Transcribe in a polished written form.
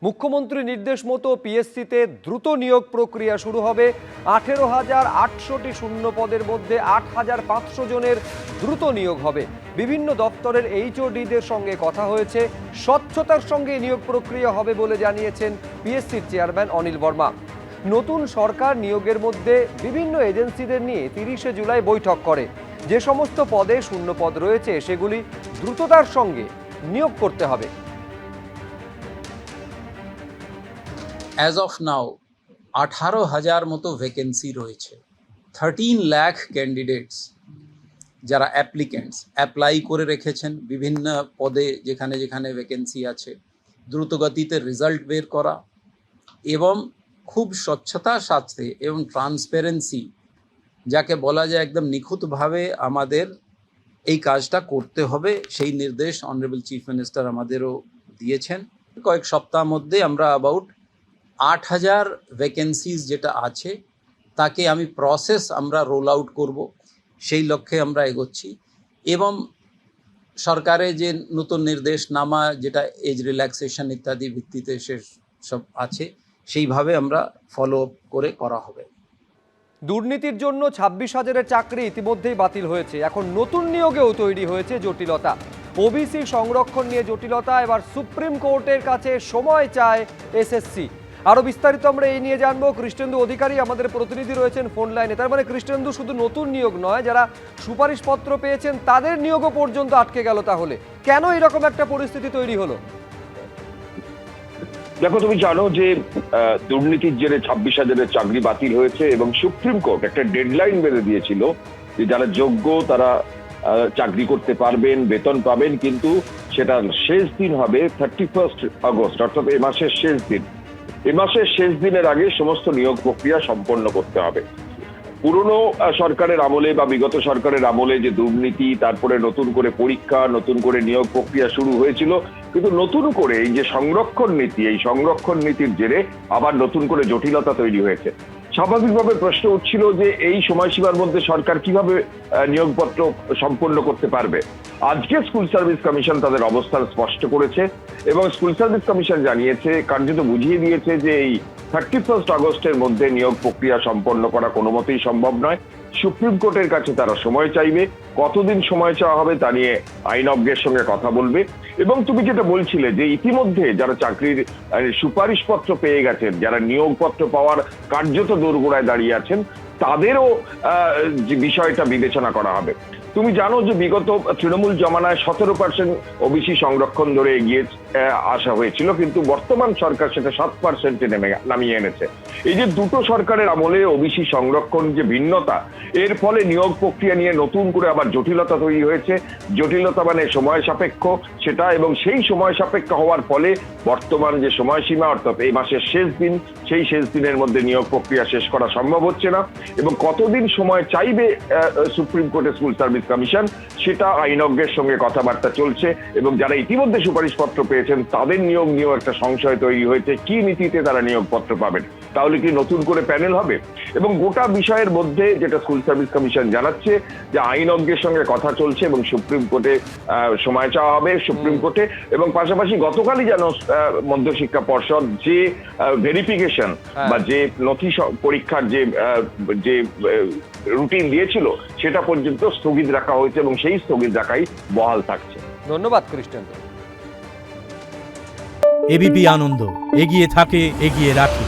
মুখ্যমন্ত্রীর নির্দেশ মতো পিএসসিতে দ্রুত নিয়োগ প্রক্রিয়া শুরু হবে। 18,800টি শূন্য পদের মধ্যে 8,500 জনের দ্রুত নিয়োগ হবে। বিভিন্ন দপ্তরের এইচওডিদের সঙ্গে কথা হয়েছে। স্বচ্ছতার সঙ্গে নিয়োগ প্রক্রিয়া হবে বলে জানিয়েছেন পিএসসির চেয়ারম্যান অনিল বর্মা। নতুন সরকার নিয়োগের মধ্যে বিভিন্ন এজেন্সিদের নিয়ে 30শে জুলাই বৈঠক করে। যে সমস্ত পদে শূন্য পদ রয়েছে সেগুলি দ্রুততার সঙ্গে নিয়োগ করতে হবে। অ্যাজ অফ নাও 18,000 মতো ভ্যাকেন্সি রয়েছে। 13 লাখ ক্যান্ডিডেটস যারা অ্যাপ্লিক্যান্টস অ্যাপ্লাই করে রেখেছেন বিভিন্ন পদে যেখানে যেখানে ভ্যাকেন্সি আছে। দ্রুতগতিতে রেজাল্ট বের করা এবং খুব স্বচ্ছতার সাথে এবং ট্রান্সপারেন্সি যাকে বলা যায় একদম নিখুঁতভাবে আমাদের এই কাজটা করতে হবে, সেই নির্দেশ অনারেবল চিফ মিনিস্টার আমাদেরও দিয়েছেন। কয়েক সপ্তাহ মধ্যে আমরা অ্যাবাউট 8,000 ভ্যাকেন্সিজ যেটা আছে তাকে আমরা রোল আউট করব, সেই লক্ষ্যে আমরা এগোচ্ছি। এবং সরকারের যে নতুন নির্দেশনামা যেটা এজ রিল্যাক্সেশন ইত্যাদি ভিত্তিতে সব আছে সেইভাবে আমরা ফলো আপ করে করা হবে। দুর্নীতির জন্য 26,000-এর চাকরি ইতিমধ্যেই বাতিল হয়েছে। এখন নতুন নিয়োগেও তৈরি হয়েছে জটিলতা। ওবিসি সংরক্ষণ নিয়ে জটিলতা, এবার সুপ্রিম কোর্টের কাছে সময় চায় এসএসসি। আরো বিস্তারিত আমরা এই নিয়ে জানবো। কৃষ্ণেন্দু অধিকারী আমাদের প্রতিনিধি রয়েছেন ফোন লাইনে। তার মানে কৃষ্ণেন্দু, শুধু নতুন নিয়োগ নয়, যারা সুপারিশপত্র পেয়েছেন তাদের নিয়োগও পর্যন্ত আটকে গেল। তাহলে কেন এরকম একটা পরিস্থিতি তৈরি হলো? দেখো, তুমি জানো যে দুর্নীতির জেরে 26,000-এর চাকরি বাতিল হয়েছে এবং সুপ্রিম কোর্ট একটা ডেডলাইন বেঁধে দিয়েছিল যে যারা যোগ্য তারা চাকরি করতে পারবেন, বেতন পাবেন, কিন্তু সেটার শেষ দিন হবে 31 আগস্ট, অর্থাৎ এ মাসের শেষ দিন। এ মাসের শেষ দিনের আগে সমস্ত নিয়োগ প্রক্রিয়া সম্পন্ন করতে হবে। পুরনো সরকারের আমলে বা বিগত সরকারের আমলে যে দুর্নীতি, তারপরে নতুন করে পরীক্ষা, নতুন করে নিয়োগ প্রক্রিয়া শুরু হয়েছিল, কিন্তু নতুন করে এই যে সংরক্ষণ নীতি, এই সংরক্ষণ নীতির জেরে আবার নতুন করে জটিলতা তৈরি হয়েছে। স্বাভাবিকভাবে প্রশ্ন উঠছিল যে এই সময়সীমার মধ্যে সরকার কিভাবে নিয়োগপত্র সম্পন্ন করতে পারবে। আজকে স্কুল সার্ভিস কমিশন তাদের অবস্থান স্পষ্ট করেছে এবং স্কুল সার্ভিস কমিশন জানিয়েছে, কার্যত বুঝিয়ে দিয়েছে যে এই 31 আগস্টের মধ্যে নিয়োগ প্রক্রিয়া সম্পন্ন করা কোনো মতেই সম্ভব নয়। সুপ্রিম কোর্টের কাছে তারা সময় চাইবে। কতদিন সময় চাওয়া হবে তা নিয়ে আইনজ্ঞের সঙ্গে কথা বলবে। এবং তুমি যেটা বলছিলে যে ইতিমধ্যে যারা চাকরির সুপারিশপত্র পেয়ে গেছেন, যারা নিয়োগপত্র পাওয়ার কার্যত দোরগোড়ায় দাঁড়িয়ে আছেন, তাদেরও যে বিষয়টা বিবেচনা করা হবে। তুমি জানো যে বিগত তৃণমূল জমানায় 17% ওবিসি সংরক্ষণ ধরে এগিয়ে আসা হয়েছিল, কিন্তু বর্তমান সরকার সেটা 7%-এ নামিয়ে এনেছে। এই যে দুটো সরকারের আমলে ওবিসি সংরক্ষণ যে ভিন্নতা, এর ফলে নিয়োগ প্রক্রিয়া নিয়ে নতুন করে আবার জটিলতা তৈরি হয়েছে। জটিলতা মানে সময় সাপেক্ষ সেটা, এবং সেই সময় সাপেক্ষ হওয়ার ফলে বর্তমান যে সময়সীমা, অর্থাৎ এই মাসের শেষ দিন, সেই শেষ দিনের মধ্যে নিয়োগ প্রক্রিয়া শেষ করা সম্ভব হচ্ছে না। এবং কতদিন সময় চাইবে সুপ্রিম কোর্টের স্কুল সার্ভিস কমিশন, সেটা আইনজ্ঞের সঙ্গে কথাবার্তা চলছে। এবং যারা ইতিমধ্যে সুপারিশপত্র পেয়েছেন তাদের নিয়োগ নিয়েও একটা সংশয় তৈরি হয়েছে, কি নীতিতে তারা নিয়োগপত্র পাবেন, তাহলে কি নতুন করে প্যানেল হবে। এবং গোটা বিষয়ের মধ্যে যেটা স্কুল সার্ভিস কমিশন জানাচ্ছে যে আইনজ্ঞের সঙ্গে কথা চলছে এবং সুপ্রিম কোর্টে সময় চাওয়া হবে সুপ্রিম কোর্টে। এবং পাশাপাশি গতকালই যেন মধ্যশিক্ষা পর্ষদ যে ভেরিফিকেশন বা যে নথি পরীক্ষার যে রুটিন দিয়েছিল সেটা পর্যন্ত স্থগিত রাখা হয়েছে এবং সেই স্থগিত রাখাই বহাল থাকছে। ধন্যবাদ কৃষ্ণেন্দু। এবিপি আনন্দ, এগিয়ে থাকে, এগিয়ে রাখে।